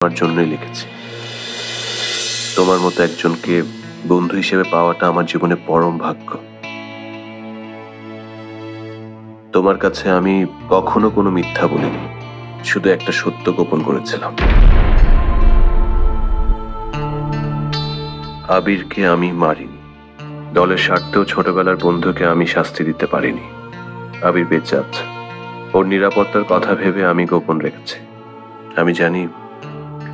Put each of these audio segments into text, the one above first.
তোমার জন্যই লিখেছি। তোমার মতো একজনকে বন্ধু হিসেবে পাওয়াটা আমার জীবনে পরম ভাগ্য। তোমার কাছে আমি কখনো কোনো মিথ্যা বলিনি, শুধু একটা সত্য গোপন করেছিলাম। আবিরকে আমি মারিনি, দলের স্বার্থেও ছোটবেলার বন্ধুকে আমি শাস্তি দিতে পারিনি। আবির বেঁচে আছে, ওর নিরাপত্তার কথা ভেবে আমি গোপন রেখেছি। আমি জানি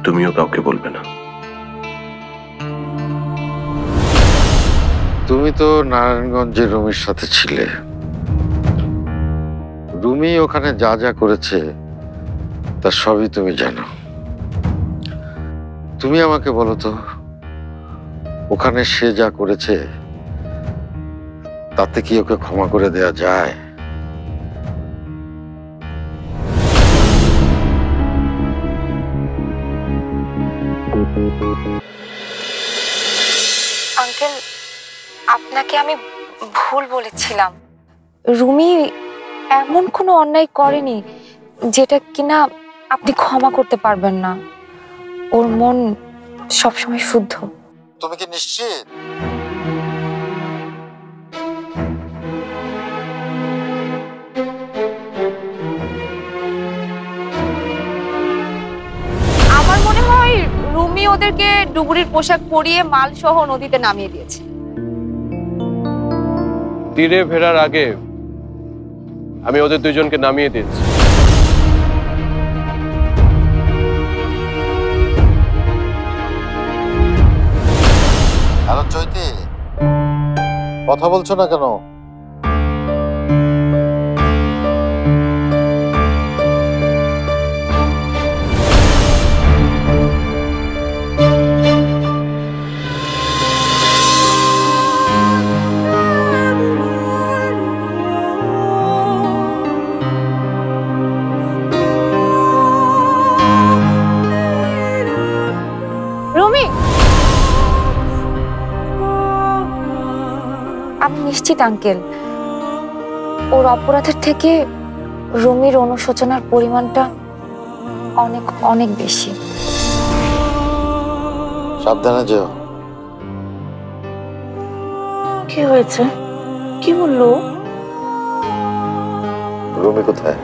তুমিও কাউকে বলবে না। তুমি তো নারায়ণগঞ্জের রুমির সাথে ছিলে। রুমি ওখানে যা যা করেছে তার সবই তুমি জানো। তুমি আমাকে বলো তো, ওখানে সে যা করেছে তাতে কি ওকে ক্ষমা করে দেয়া যায়? আঙ্কেল, আপনাকে আমি ভুল বলেছিলাম। রুমি এমন কোনো অন্যায় করেনি যেটা কিনা আপনি ক্ষমা করতে পারবেন না। ওর মন সবসময় শুদ্ধ। তুমি কি নিশ্চিত? আমার মনে হয় রুমি ওদেরকে ডুবুরির পোশাক পরিয়ে মাল সহ নদীতে নামিয়ে দিয়েছে। তীরে ফেরার আগে আমি ওদের দুজনকে নামিয়ে দিয়েছি। হ্যালো চৈতি, কথা বলছো না কেন? রুমি, আমি নিশ্চিত আঙ্কেল, ওর অপরাধের থেকে রুমির অনুশোচনার পরিমাণটা অনেক অনেক বেশি। সাবধানে যেও। কি হয়েছে? কি বললো? রুমি কোথায়?